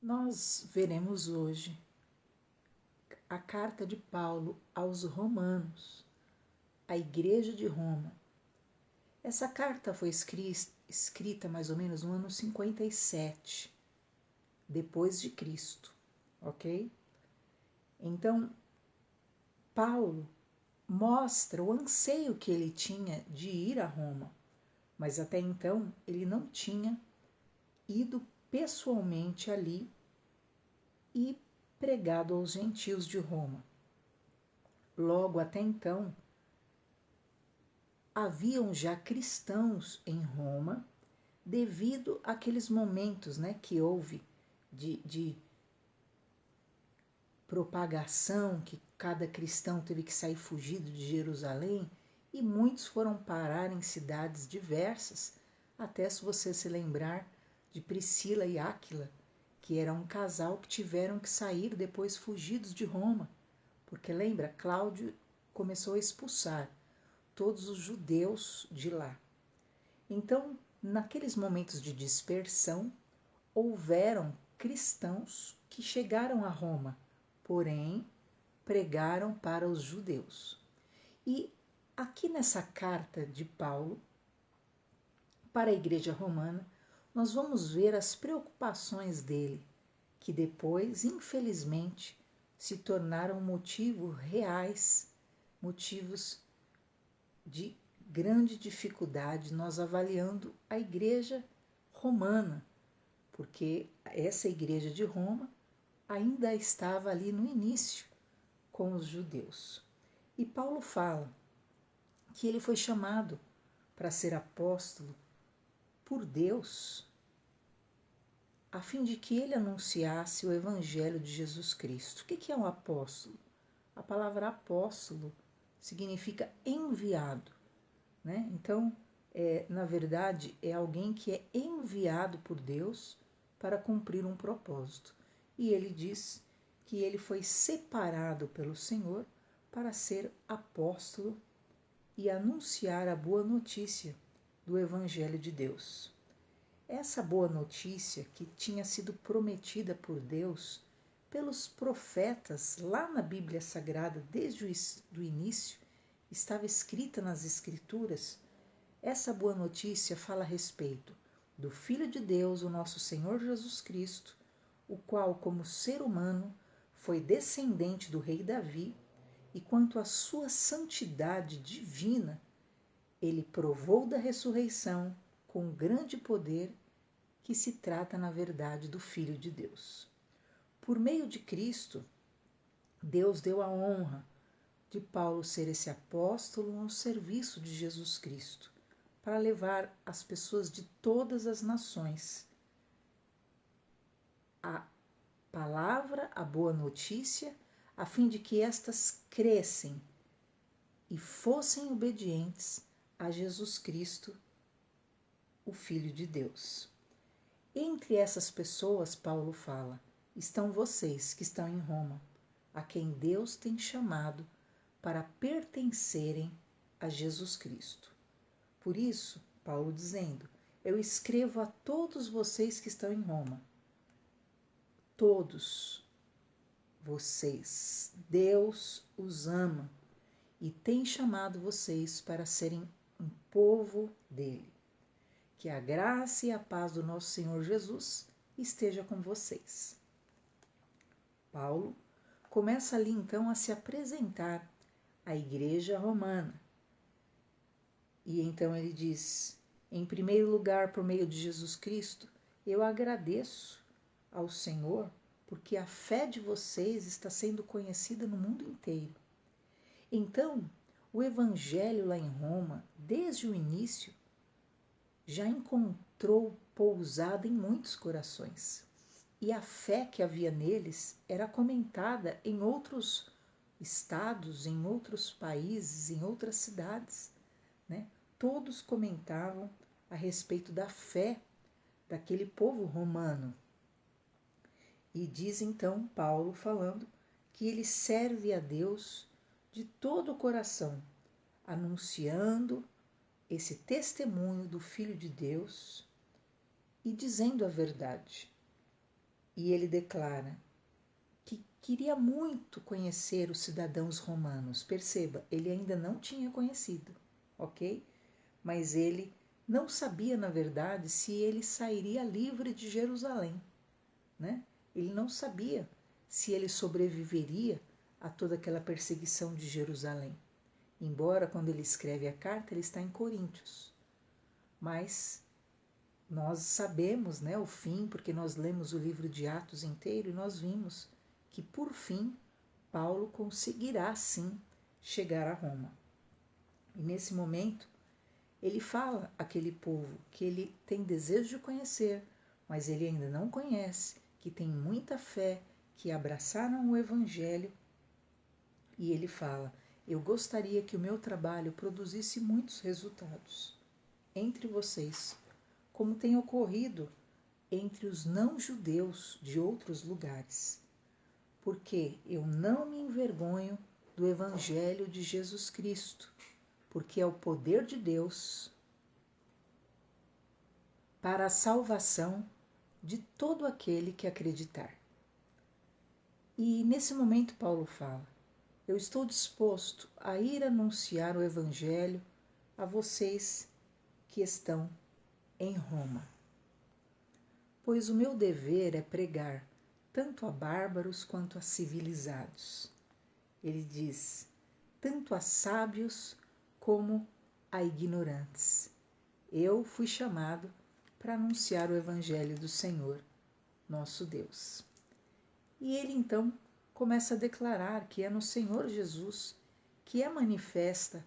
Nós veremos hoje a carta de Paulo aos Romanos, à Igreja de Roma. Essa carta foi escrita mais ou menos no ano 57 depois de Cristo, ok? Então, Paulo mostra o anseio que ele tinha de ir a Roma, mas até então ele não tinha ido pessoalmente ali e pregado aos gentios de Roma. Logo, até então, haviam já cristãos em Roma devido àqueles momentos, que houve de propagação, que cada cristão teve que sair fugido de Jerusalém e muitos foram parar em cidades diversas, até se você se lembrar de Priscila e Áquila, que era um casal que tiveram que sair depois fugidos de Roma, porque lembra, Cláudio começou a expulsar todos os judeus de lá. Então, naqueles momentos de dispersão, houveram cristãos que chegaram a Roma, porém pregaram para os judeus. E aqui nessa carta de Paulo para a Igreja Romana, nós vamos ver as preocupações dele, que depois, infelizmente, se tornaram motivos reais, motivos de grande dificuldade nós avaliando a Igreja Romana, porque essa Igreja de Roma ainda estava ali no início com os judeus. E Paulo fala que ele foi chamado para ser apóstolo por Deus, a fim de que ele anunciasse o Evangelho de Jesus Cristo. O que é um apóstolo? A palavra apóstolo significa enviado, né? Então, na verdade, é alguém que é enviado por Deus para cumprir um propósito. E ele diz que ele foi separado pelo Senhor para ser apóstolo e anunciar a boa notícia do Evangelho de Deus. Essa boa notícia que tinha sido prometida por Deus pelos profetas lá na Bíblia Sagrada desde o início, estava escrita nas Escrituras. Essa boa notícia fala a respeito do Filho de Deus, o nosso Senhor Jesus Cristo, o qual, como ser humano, foi descendente do rei Davi, e quanto à sua santidade divina, ele provou da ressurreição com grande poder, que se trata, na verdade, do Filho de Deus. Por meio de Cristo, Deus deu a honra de Paulo ser esse apóstolo ao serviço de Jesus Cristo, para levar as pessoas de todas as nações a palavra, a boa notícia, a fim de que estas crescem e fossem obedientes a Jesus Cristo, o Filho de Deus. Entre essas pessoas, Paulo fala, estão vocês que estão em Roma, a quem Deus tem chamado para pertencerem a Jesus Cristo. Por isso, Paulo dizendo, eu escrevo a todos vocês que estão em Roma. Todos vocês, Deus os ama e tem chamado vocês para serem um povo dele. Que a graça e a paz do nosso Senhor Jesus esteja com vocês. Paulo começa ali então a se apresentar à Igreja Romana. E então ele diz, em primeiro lugar, por meio de Jesus Cristo, eu agradeço ao Senhor porque a fé de vocês está sendo conhecida no mundo inteiro. Então, o Evangelho lá em Roma, desde o início, já encontrou pousada em muitos corações. E a fé que havia neles era comentada em outros estados, em outros países, em outras cidades, né? Todos comentavam a respeito da fé daquele povo romano. E diz então Paulo falando que ele serve a Deus de todo o coração, anunciando esse testemunho do Filho de Deus e dizendo a verdade. e ele declara que queria muito conhecer os cidadãos romanos. Perceba, ele ainda não tinha conhecido, ok? Mas ele não sabia, na verdade, se ele sairia livre de Jerusalém, né? Ele não sabia se ele sobreviveria a toda aquela perseguição de Jerusalém. Embora, quando ele escreve a carta, ele está em Coríntios. Mas nós sabemos, né, o fim, porque nós lemos o livro de Atos inteiro e nós vimos que, por fim, Paulo conseguirá, sim, chegar a Roma. E nesse momento, ele fala àquele povo que ele tem desejo de conhecer, mas ele ainda não conhece, que tem muita fé, que abraçaram o Evangelho. E ele fala: eu gostaria que o meu trabalho produzisse muitos resultados entre vocês, como tem ocorrido entre os não-judeus de outros lugares, porque eu não me envergonho do Evangelho de Jesus Cristo, porque é o poder de Deus para a salvação de todo aquele que acreditar. E nesse momento Paulo fala: eu estou disposto a ir anunciar o Evangelho a vocês que estão em Roma, pois o meu dever é pregar tanto a bárbaros quanto a civilizados. Ele diz, tanto a sábios como a ignorantes. Eu fui chamado para anunciar o Evangelho do Senhor, nosso Deus. E ele então começa a declarar que é no Senhor Jesus que é manifesta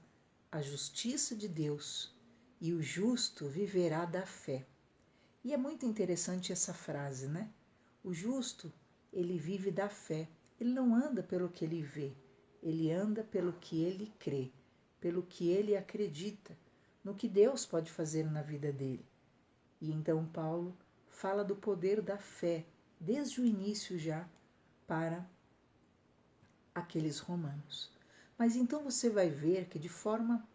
a justiça de Deus e o justo viverá da fé. E é muito interessante essa frase, né? O justo, ele vive da fé. Ele não anda pelo que ele vê, ele anda pelo que ele crê, pelo que ele acredita, no que Deus pode fazer na vida dele. E então Paulo fala do poder da fé, desde o início já, para aqueles romanos. Mas então você vai ver que de forma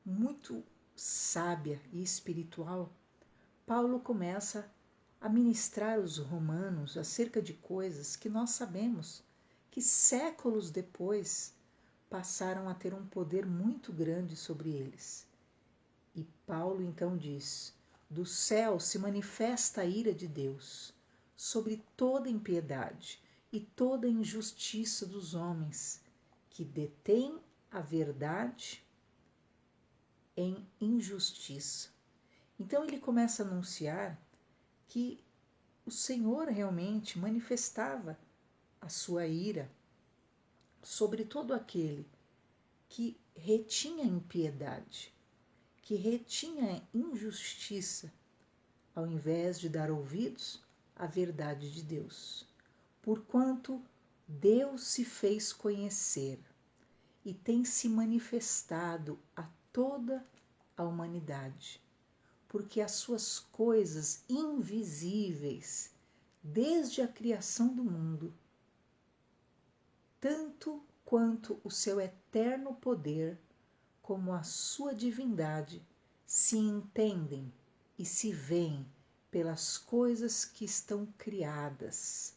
muito sábia e espiritual, Paulo começa a ministrar aos romanos acerca de coisas que nós sabemos que séculos depois passaram a ter um poder muito grande sobre eles. E Paulo então diz: do céu se manifesta a ira de Deus sobre toda impiedade e toda injustiça dos homens que detêm a verdade em injustiça. Então ele começa a anunciar que o Senhor realmente manifestava a sua ira sobre todo aquele que retinha impiedade, que retinha injustiça, ao invés de dar ouvidos à verdade de Deus. Porquanto Deus se fez conhecer e tem se manifestado a toda a humanidade, porque as suas coisas invisíveis, desde a criação do mundo, tanto quanto o seu eterno poder, como a sua divindade, se entendem e se veem pelas coisas que estão criadas,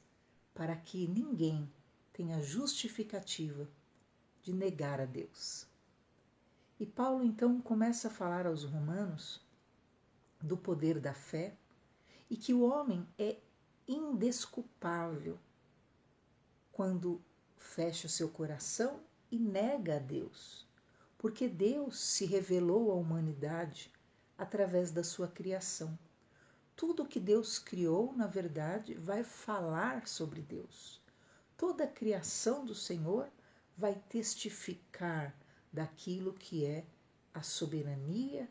para que ninguém tenha justificativa de negar a Deus. E Paulo então começa a falar aos romanos do poder da fé e que o homem é indesculpável quando fecha o seu coração e nega a Deus, porque Deus se revelou à humanidade através da sua criação. Tudo que Deus criou, na verdade, vai falar sobre Deus. Toda a criação do Senhor vai testificar daquilo que é a soberania,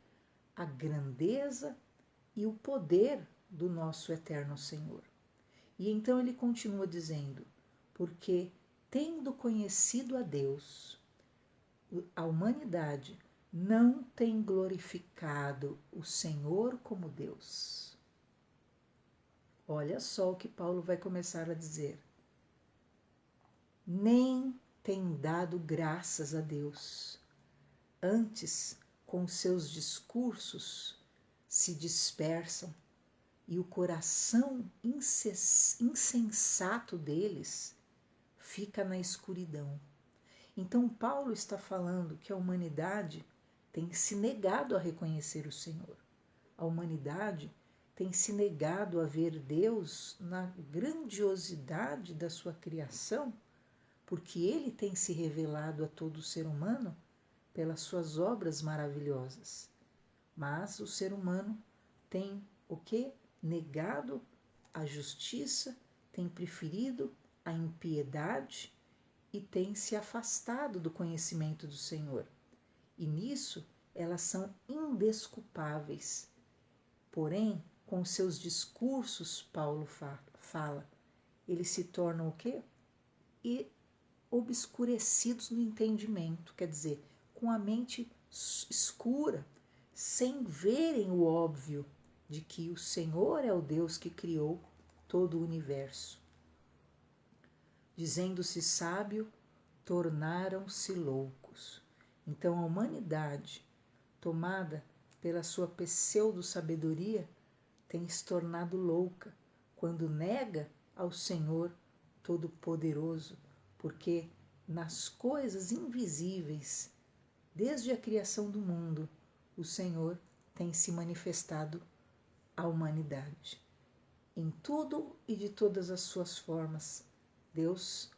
a grandeza e o poder do nosso eterno Senhor. E então ele continua dizendo, porque tendo conhecido a Deus, a humanidade não tem glorificado o Senhor como Deus. Olha só o que Paulo vai começar a dizer. Nem tem dado graças a Deus. Antes, com seus discursos, se dispersam e o coração insensato deles fica na escuridão. Então, Paulo está falando que a humanidade tem se negado a reconhecer o Senhor. A humanidade tem se negado a ver Deus na grandiosidade da sua criação, porque Ele tem se revelado a todo ser humano pelas suas obras maravilhosas. Mas o ser humano tem o quê? Negado a justiça, tem preferido a impiedade e tem se afastado do conhecimento do Senhor. E nisso elas são indesculpáveis. Porém, com seus discursos, Paulo fala, eles se tornam o quê? E obscurecidos no entendimento, quer dizer, com a mente escura, sem verem o óbvio de que o Senhor é o Deus que criou todo o universo. Dizendo-se sábio, tornaram-se loucos. Então a humanidade, tomada pela sua pseudo-sabedoria, tem se tornado louca quando nega ao Senhor Todo-Poderoso, porque nas coisas invisíveis, desde a criação do mundo, o Senhor tem se manifestado à humanidade. Em tudo e de todas as suas formas, Deus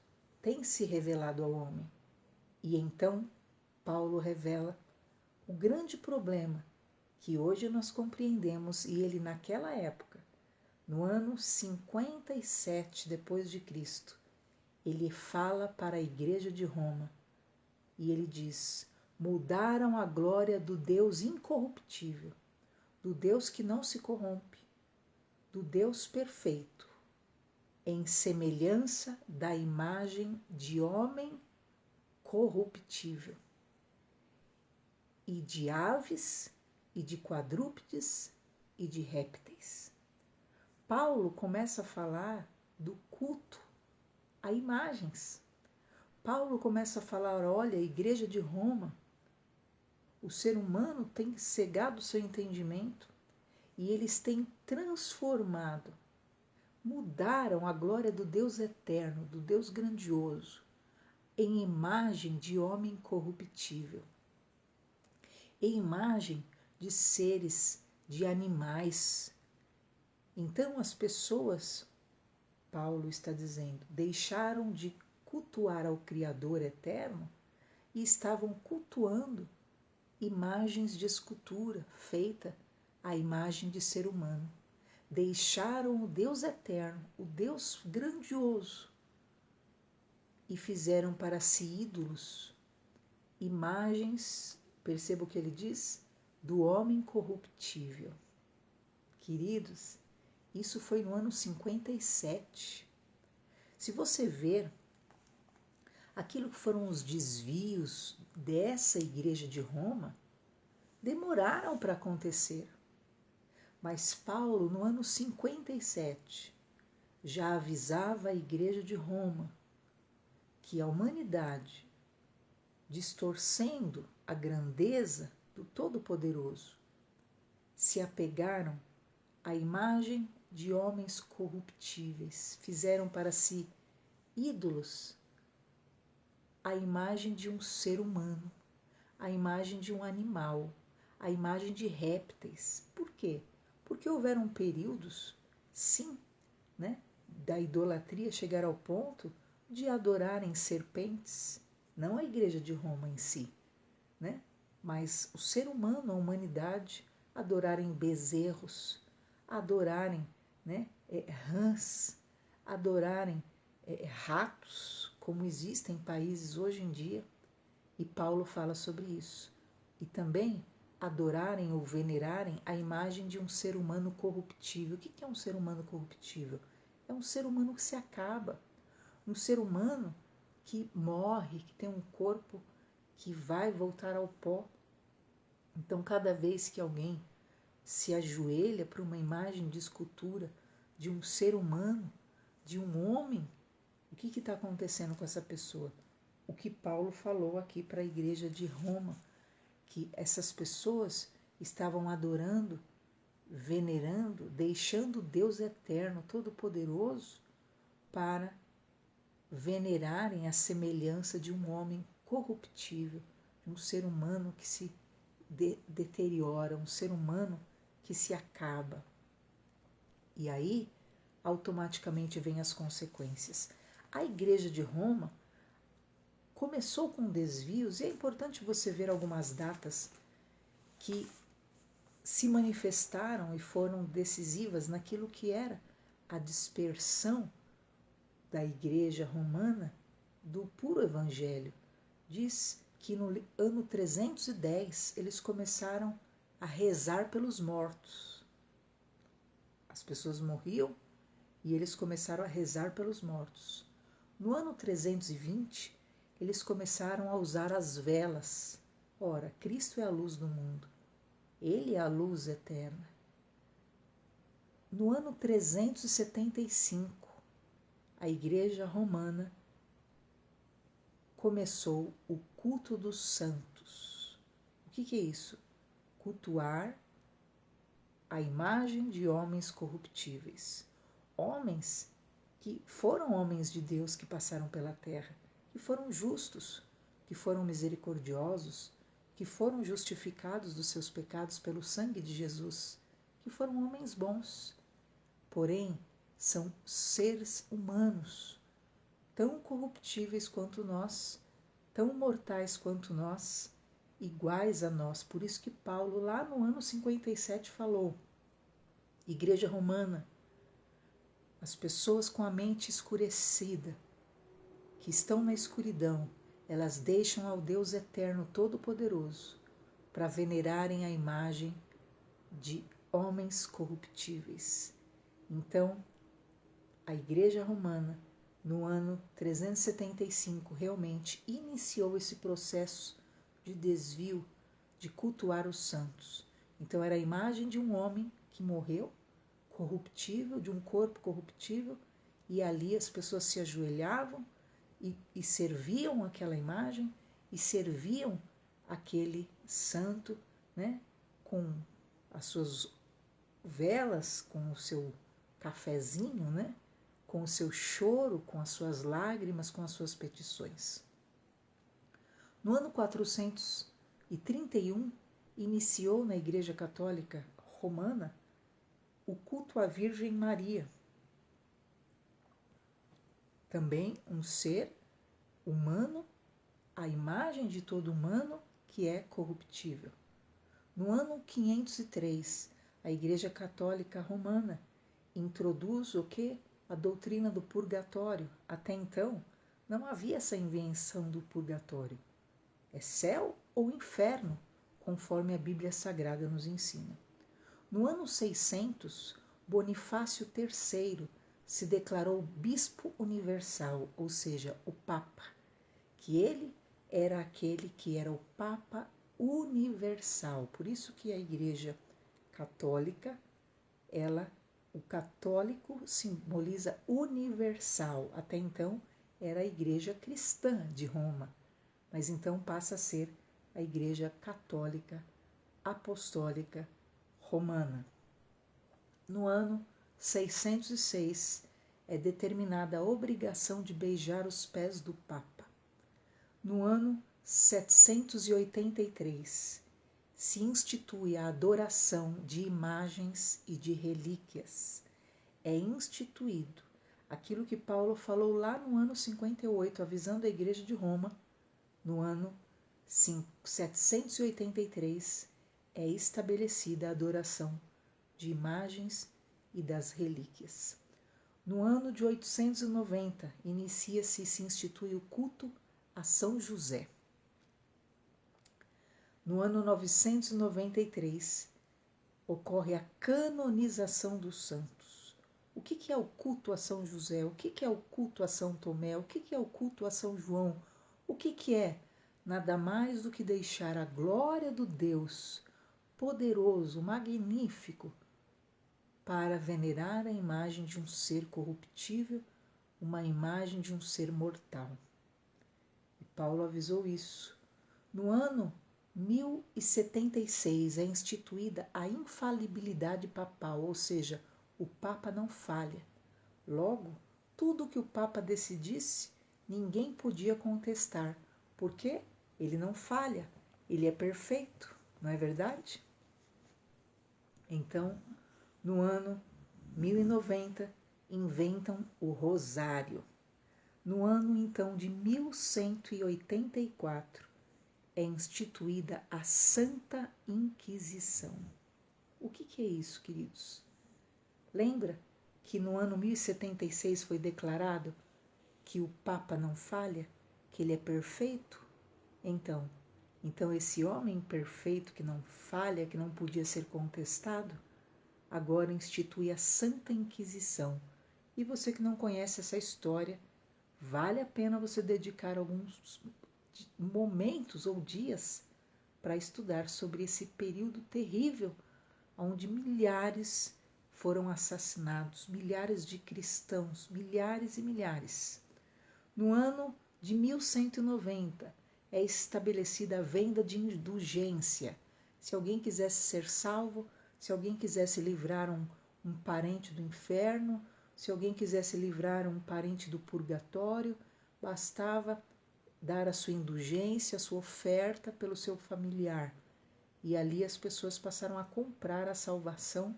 tem se revelado ao homem. E então, Paulo revela o grande problema que hoje nós compreendemos, e ele naquela época, no ano 57 depois de Cristo, ele fala para a igreja de Roma e ele diz: mudaram a glória do Deus incorruptível, do Deus que não se corrompe, do Deus perfeito, em semelhança da imagem de homem corruptível, e de aves, e de quadrúpedes, e de répteis. Paulo começa a falar do culto a imagens. Paulo começa a falar, olha, a igreja de Roma, o ser humano tem cegado o seu entendimento e eles têm transformado, mudaram a glória do Deus eterno, do Deus grandioso, em imagem de homem corruptível, em imagem de seres, de animais. Então as pessoas, Paulo está dizendo, deixaram de cultuar ao Criador eterno e estavam cultuando imagens de escultura feita à imagem de ser humano. Deixaram o Deus eterno, o Deus grandioso, e fizeram para si ídolos, imagens, perceba o que ele diz, do homem corruptível. Queridos, isso foi no ano 57. Se você ver aquilo que foram os desvios dessa igreja de Roma, demoraram para acontecer. Mas Paulo, no ano 57, já avisava a igreja de Roma que a humanidade, distorcendo a grandeza do Todo-Poderoso, se apegaram à imagem de homens corruptíveis, fizeram para si ídolos, a imagem de um ser humano, a imagem de um animal, a imagem de répteis. Por quê? Porque houveram períodos, sim, né, da idolatria chegar ao ponto de adorarem serpentes, não a igreja de Roma em si, né, mas o ser humano, a humanidade, adorarem bezerros, adorarem, né, rãs, adorarem ratos, como existem em países hoje em dia, e Paulo fala sobre isso. E também adorarem ou venerarem a imagem de um ser humano corruptível. O que é um ser humano corruptível? É um ser humano que se acaba, um ser humano que morre, que tem um corpo que vai voltar ao pó. Então, cada vez que alguém se ajoelha para uma imagem de escultura de um ser humano, de um homem, o que está acontecendo com essa pessoa? O que Paulo falou aqui para a igreja de Roma, que essas pessoas estavam adorando venerando, deixando Deus eterno, todo-poderoso, para venerarem a semelhança de um homem corruptível, de um ser humano que se deteriora, um ser humano que se acaba. E aí, automaticamente vêm as consequências. A Igreja de Roma começou com desvios, e é importante você ver algumas datas que se manifestaram e foram decisivas naquilo que era a dispersão da Igreja Romana do puro Evangelho. Diz que no ano 310 eles começaram a rezar pelos mortos. As pessoas morriam e eles começaram a rezar pelos mortos. No ano 320, eles começaram a usar as velas. Ora, Cristo é a luz do mundo. Ele é a luz eterna. No ano 375, a Igreja Romana começou o culto dos santos. O que é isso? Cultuar a imagem de homens corruptíveis. Homens que foram homens de Deus que passaram pela terra, que foram justos, que foram misericordiosos, que foram justificados dos seus pecados pelo sangue de Jesus, que foram homens bons. Porém, são seres humanos, tão corruptíveis quanto nós, tão mortais quanto nós, iguais a nós. Por isso que Paulo, lá no ano 57, falou: Igreja Romana, as pessoas com a mente escurecida, que estão na escuridão, elas deixam ao Deus eterno todo-poderoso para venerarem a imagem de homens corruptíveis. Então, a Igreja Romana, no ano 375, realmente iniciou esse processo de desvio, de cultuar os santos. Então, era a imagem de um homem que morreu, corruptível, de um corpo corruptível, e ali as pessoas se ajoelhavam e serviam aquela imagem, e serviam aquele santo, né, com as suas velas, com o seu cafezinho, né, com o seu choro, com as suas lágrimas, com as suas petições. No ano 431, iniciou na Igreja Católica Romana o culto à Virgem Maria, também um ser humano, a imagem de todo humano que é corruptível. No ano 503, a Igreja Católica Romana introduz o que? A doutrina do purgatório. Até então, não havia essa invenção do purgatório. É céu ou inferno, conforme a Bíblia Sagrada nos ensina. No ano 600, Bonifácio III se declarou bispo universal, ou seja, o Papa, que ele era aquele que era o Papa universal. Por isso que a Igreja Católica, o católico simboliza universal. Até então era a Igreja Cristã de Roma, mas então passa a ser a Igreja Católica Apostólica Romana. No ano 606 é determinada a obrigação de beijar os pés do Papa. No ano 783 se institui a adoração de imagens e de relíquias. É instituído aquilo que Paulo falou lá no ano 58, avisando a Igreja de Roma. No ano 783 é estabelecida a adoração de imagens e das relíquias. No ano de 890, inicia-se e se institui o culto a São José. No ano 993, ocorre a canonização dos santos. O que é o culto a São José? O que é o culto a São Tomé? O que é o culto a São João? O que é? Nada mais do que deixar a glória do Deus poderoso, magnífico, para venerar a imagem de um ser corruptível, uma imagem de um ser mortal. E Paulo avisou isso. No ano 1076 é instituída a infalibilidade papal, ou seja, o Papa não falha. Logo, tudo que o Papa decidisse, ninguém podia contestar, porque ele não falha, ele é perfeito, não é verdade? Então, no ano 1090, inventam o rosário. No ano, então, de 1184, é instituída a Santa Inquisição. O que é isso, queridos? Lembra que no ano 1076 foi declarado que o Papa não falha, que ele é perfeito? Então esse homem perfeito que não falha, que não podia ser contestado, agora institui a Santa Inquisição. E você que não conhece essa história, vale a pena você dedicar alguns momentos ou dias para estudar sobre esse período terrível onde milhares foram assassinados, milhares de cristãos, milhares e milhares. No ano de 1190 é estabelecida a venda de indulgência. Se alguém quisesse ser salvo, se alguém quisesse livrar um parente do inferno, se alguém quisesse livrar um parente do purgatório, bastava dar a sua indulgência, a sua oferta pelo seu familiar. E ali as pessoas passaram a comprar a salvação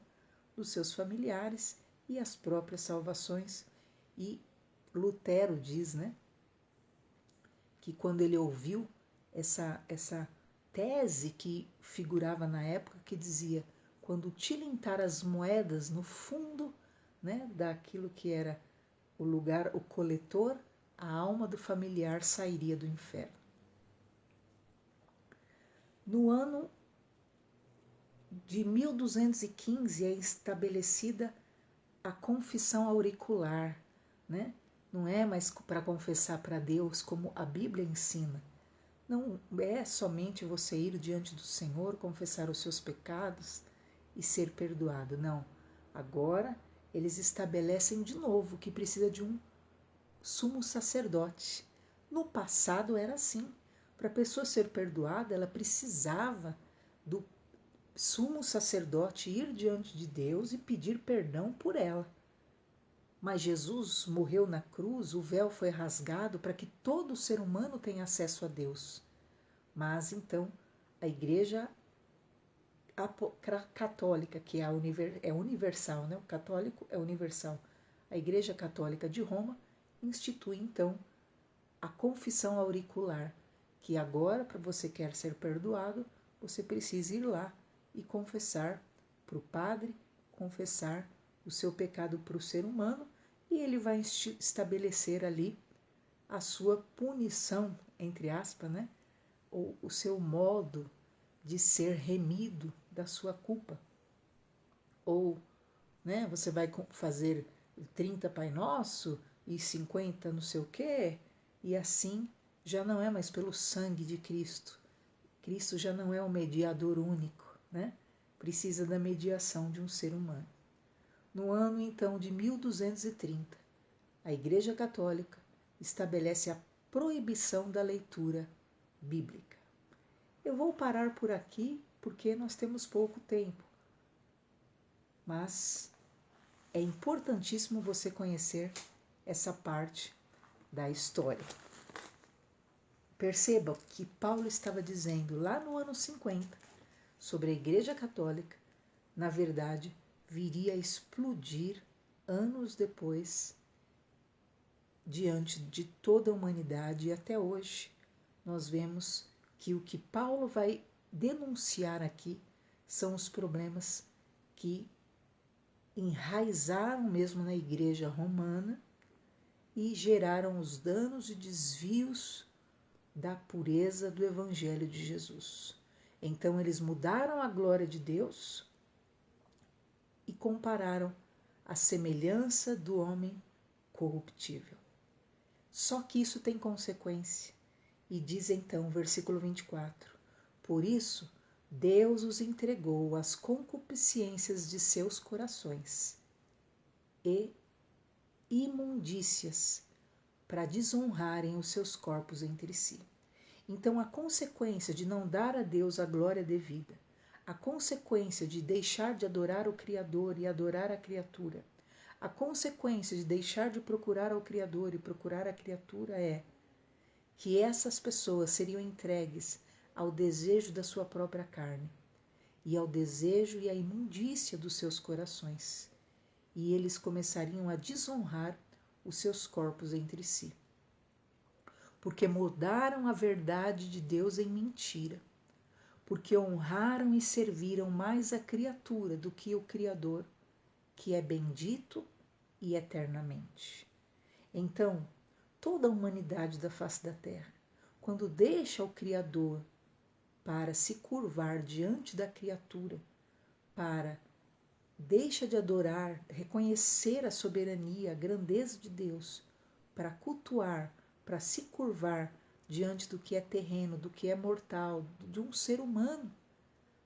dos seus familiares e as próprias salvações. E Lutero diz, que quando ele ouviu essa tese que figurava na época, que dizia: quando tilintar as moedas no fundo, daquilo que era o lugar, o coletor, a alma do familiar sairia do inferno. No ano de 1215 é estabelecida a confissão auricular, Não é mais para confessar para Deus como a Bíblia ensina. Não é somente você ir diante do Senhor, confessar os seus pecados e ser perdoado. Não. Agora eles estabelecem de novo que precisa de um sumo sacerdote. No passado era assim. Para a pessoa ser perdoada, ela precisava do sumo sacerdote ir diante de Deus e pedir perdão por ela. Mas Jesus morreu na cruz, o véu foi rasgado para que todo ser humano tenha acesso a Deus. Mas então a Igreja Católica, que é universal, o católico é universal, a Igreja Católica de Roma institui então a confissão auricular, que agora, para você quer ser perdoado, você precisa ir lá e confessar para o padre, confessar o seu pecado para o ser humano, e ele vai estabelecer ali a sua punição, entre aspas, ou o seu modo de ser remido da sua culpa. Ou você vai fazer 30 Pai Nosso e 50 não sei o quê, e assim já não é mais pelo sangue de Cristo. Cristo já não é o mediador único, Precisa da mediação de um ser humano. No ano, então, de 1230, a Igreja Católica estabelece a proibição da leitura bíblica. Eu vou parar por aqui porque nós temos pouco tempo, mas é importantíssimo você conhecer essa parte da história. Perceba que Paulo estava dizendo lá no ano 50 sobre a Igreja Católica, na verdade, viria a explodir anos depois diante de toda a humanidade, e até hoje nós vemos que o que Paulo vai denunciar aqui são os problemas que enraizaram mesmo na Igreja Romana e geraram os danos e desvios da pureza do Evangelho de Jesus. Então eles mudaram a glória de Deus e compararam a semelhança do homem corruptível. Só que isso tem consequência. E diz então, versículo 24: por isso Deus os entregou às concupiscências de seus corações e imundícias, para desonrarem os seus corpos entre si. Então, a consequência de não dar a Deus a glória devida, a consequência de deixar de adorar o Criador e adorar a criatura, a consequência de deixar de procurar ao Criador e procurar a criatura é que essas pessoas seriam entregues ao desejo da sua própria carne e ao desejo e à imundícia dos seus corações, e eles começariam a desonrar os seus corpos entre si, porque mudaram a verdade de Deus em mentira, porque honraram e serviram mais a criatura do que o Criador, que é bendito e eternamente. Então, toda a humanidade da face da terra, quando deixa o Criador para se curvar diante da criatura, deixa de adorar, reconhecer a soberania, a grandeza de Deus, para cultuar, para se curvar diante do que é terreno, do que é mortal, de um ser humano,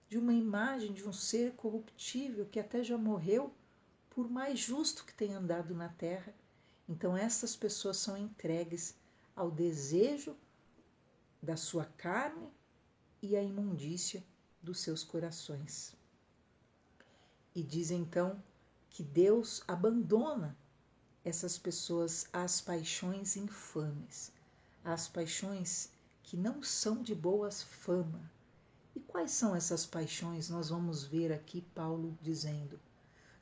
de uma imagem de um ser corruptível que até já morreu, por mais justo que tenha andado na terra. Então essas pessoas são entregues ao desejo da sua carne e à imundícia dos seus corações. E diz então que Deus abandona essas pessoas às paixões infames, às paixões que não são de boa fama. E quais são essas paixões? Nós vamos ver aqui Paulo dizendo.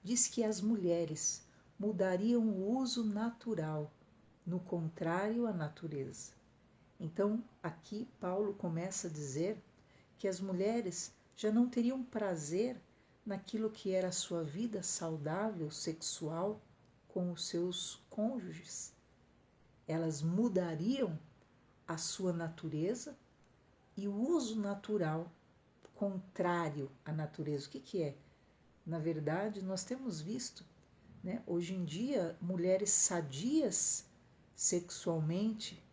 Diz que as mulheres mudariam o uso natural, no contrário à natureza. Então, aqui Paulo começa a dizer que as mulheres já não teriam prazer naquilo que era a sua vida saudável, sexual, com os seus cônjuges. Elas mudariam a sua natureza e o uso natural contrário à natureza. O que é? Na verdade, nós temos visto, né, hoje em dia, mulheres sadias sexualmente,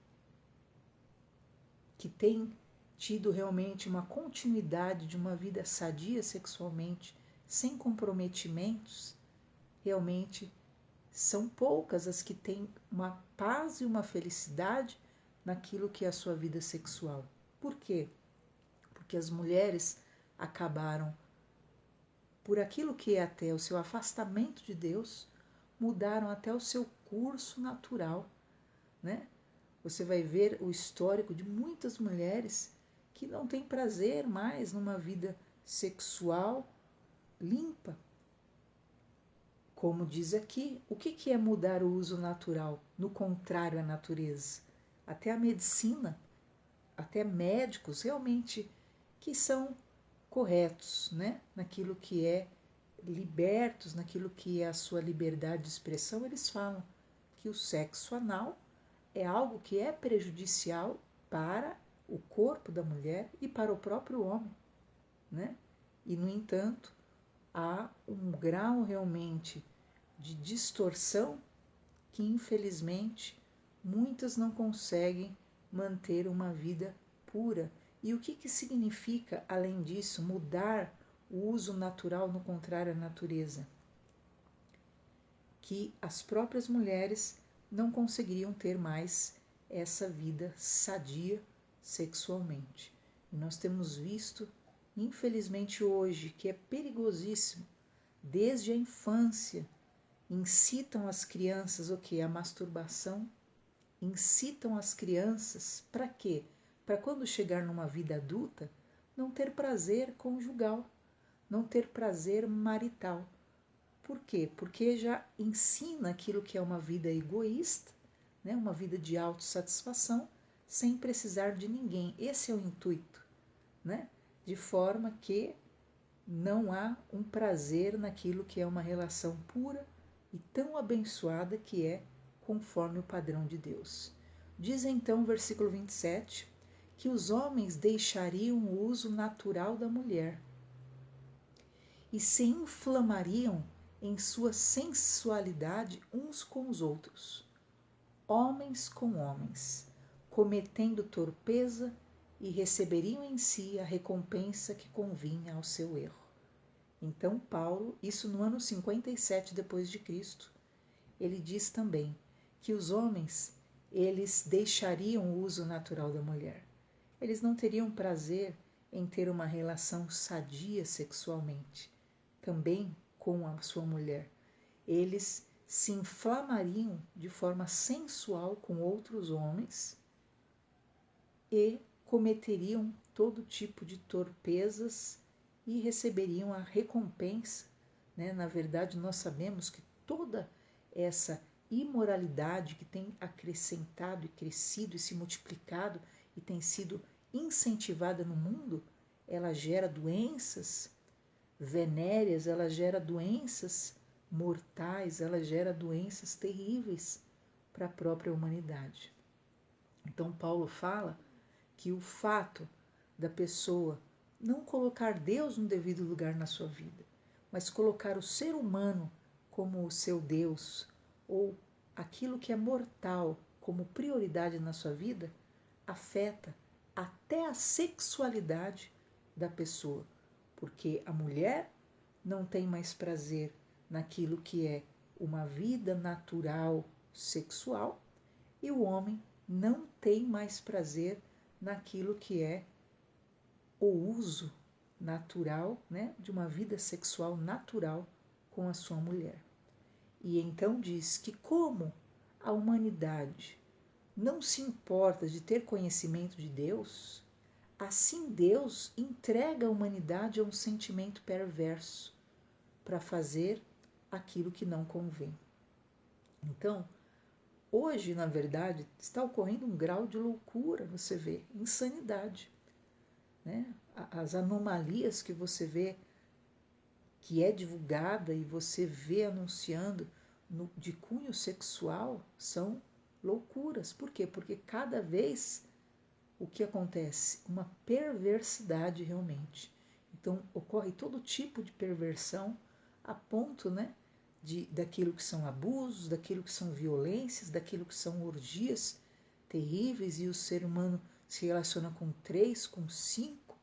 que têm tido realmente uma continuidade de uma vida sadia sexualmente, sem comprometimentos, realmente são poucas as que têm uma paz e uma felicidade naquilo que é a sua vida sexual. Por quê? Porque as mulheres acabaram, por aquilo que é até o seu afastamento de Deus, mudaram até o seu curso natural, né? Você vai ver o histórico de muitas mulheres que não têm prazer mais numa vida sexual limpa. Como diz aqui, o que é mudar o uso natural, no contrário à natureza? Até a medicina, até médicos realmente que são corretos, né? Naquilo que é libertos, naquilo que é a sua liberdade de expressão, eles falam que o sexo anal é algo que é prejudicial para o corpo da mulher e para o próprio homem, né? E, no entanto, há um grau realmente de distorção que, infelizmente, muitas não conseguem manter uma vida pura. E o que significa, além disso, mudar o uso natural no contrário à natureza? Que as próprias mulheres não conseguiriam ter mais essa vida sadia sexualmente. E nós temos visto, infelizmente hoje, que é perigosíssimo, desde a infância, incitam as crianças o que? A masturbação, incitam as crianças para quê? Para quando chegar numa vida adulta, não ter prazer conjugal, não ter prazer marital. Por quê? Porque já ensina aquilo que é uma vida egoísta, né? Uma vida de autossatisfação, sem precisar de ninguém. Esse é o intuito, né? De forma que não há um prazer naquilo que é uma relação pura e tão abençoada que é conforme o padrão de Deus. Diz então o versículo 27 que os homens deixariam o uso natural da mulher e se inflamariam em sua sensualidade uns com os outros, homens com homens, cometendo torpeza, e receberiam em si a recompensa que convinha ao seu erro. Então Paulo, isso no ano 57 depois de Cristo, ele diz também que os homens, eles deixariam o uso natural da mulher. eles não teriam prazer em ter uma relação sadia sexualmente, também com a sua mulher. Eles se inflamariam de forma sensual com outros homens e cometeriam todo tipo de torpezas e receberiam a recompensa, né? Na verdade, nós sabemos que toda essa imoralidade que tem acrescentado e crescido e se multiplicado e tem sido incentivada no mundo, ela gera doenças venéreas, ela gera doenças mortais, ela gera doenças terríveis para a própria humanidade. Então Paulo fala que o fato da pessoa não colocar Deus no devido lugar na sua vida, mas colocar o ser humano como o seu Deus ou aquilo que é mortal como prioridade na sua vida, afeta até a sexualidade da pessoa, porque a mulher não tem mais prazer naquilo que é uma vida natural sexual e o homem não tem mais prazer naquilo que é o uso natural, né, de uma vida sexual natural com a sua mulher. E então diz que como a humanidade não se importa de ter conhecimento de Deus, assim Deus entrega a humanidade a um sentimento perverso para fazer aquilo que não convém. Então, hoje, na verdade, está ocorrendo um grau de loucura, você vê, insanidade, né? As anomalias que você vê, que é divulgada e você vê anunciando de cunho sexual, são loucuras. Por quê? Porque cada vez o que acontece? Uma perversidade realmente. Então, ocorre todo tipo de perversão a ponto, né, daquilo que são abusos, daquilo que são violências, daquilo que são orgias terríveis, e o ser humano se relaciona com 3, com 5,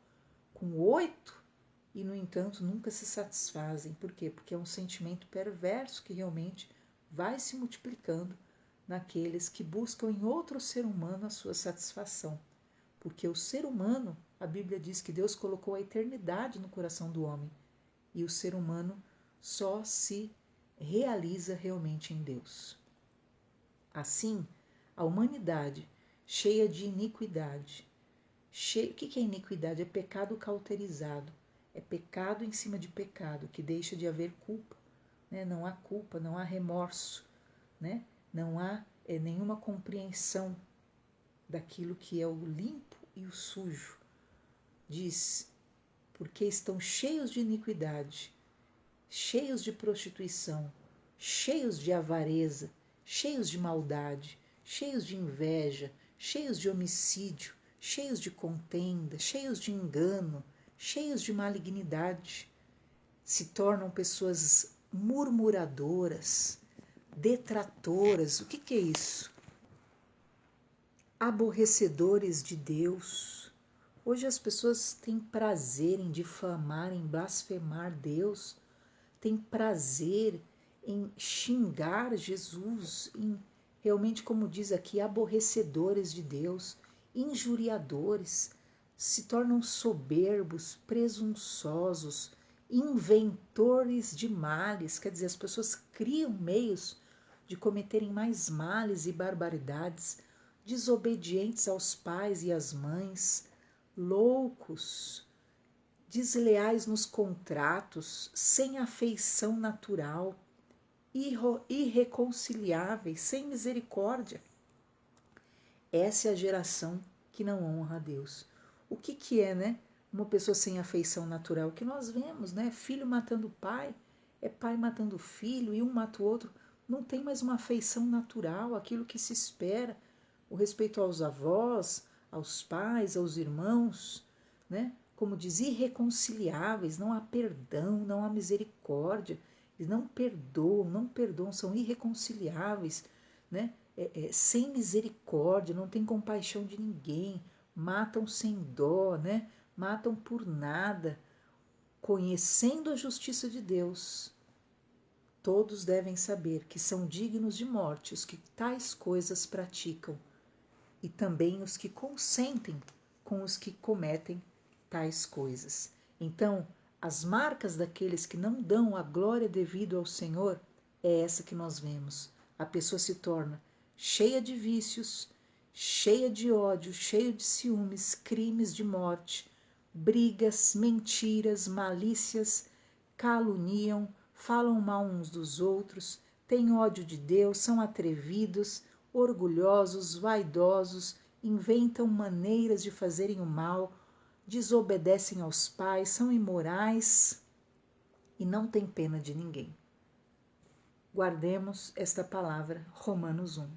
com 8, e no entanto nunca se satisfazem. Por quê? Porque é um sentimento perverso que realmente vai se multiplicando naqueles que buscam em outro ser humano a sua satisfação. Porque o ser humano, a Bíblia diz que Deus colocou a eternidade no coração do homem, e o ser humano só se realiza realmente em Deus. Assim, a humanidade cheia de iniquidade. O que é iniquidade? É pecado cauterizado. É pecado em cima de pecado, que deixa de haver culpa. Né? Não há culpa, não há remorso, né? Não há nenhuma compreensão daquilo que é o limpo e o sujo. Diz, porque estão cheios de iniquidade, cheios de prostituição, cheios de avareza, cheios de maldade, cheios de inveja, cheios de homicídio, cheios de contenda, cheios de engano, cheios de malignidade. Se tornam pessoas murmuradoras, detratoras. O que é isso? Aborrecedores de Deus. Hoje as pessoas têm prazer em difamar, em blasfemar Deus, têm prazer em xingar Jesus, em realmente, como diz aqui, aborrecedores de Deus, injuriadores, se tornam soberbos, presunçosos, inventores de males. Quer dizer, as pessoas criam meios de cometerem mais males e barbaridades, desobedientes aos pais e às mães, loucos, desleais nos contratos, sem afeição natural, irreconciliáveis, sem misericórdia. Essa é a geração que não honra a Deus. O que é, né? Uma pessoa sem afeição natural? O que nós vemos, né? Filho matando pai, é pai matando filho, e um mata o outro. Não tem mais uma afeição natural, aquilo que se espera, o respeito aos avós, aos pais, aos irmãos, né? Como diz, irreconciliáveis, não há perdão, não há misericórdia, eles não perdoam, são irreconciliáveis, né? Sem misericórdia, não tem compaixão de ninguém, matam sem dó, né? Matam por nada, conhecendo a justiça de Deus. Todos devem saber que são dignos de morte os que tais coisas praticam, e também os que consentem com os que cometem tais coisas. Então, as marcas daqueles que não dão a glória devida ao Senhor é essa que nós vemos. A pessoa se torna cheia de vícios, cheia de ódio, cheia de ciúmes, crimes de morte, brigas, mentiras, malícias, caluniam, falam mal uns dos outros, têm ódio de Deus, são atrevidos, orgulhosos, vaidosos, inventam maneiras de fazerem o mal, desobedecem aos pais, são imorais e não têm pena de ninguém. Guardemos esta palavra, Romanos 1.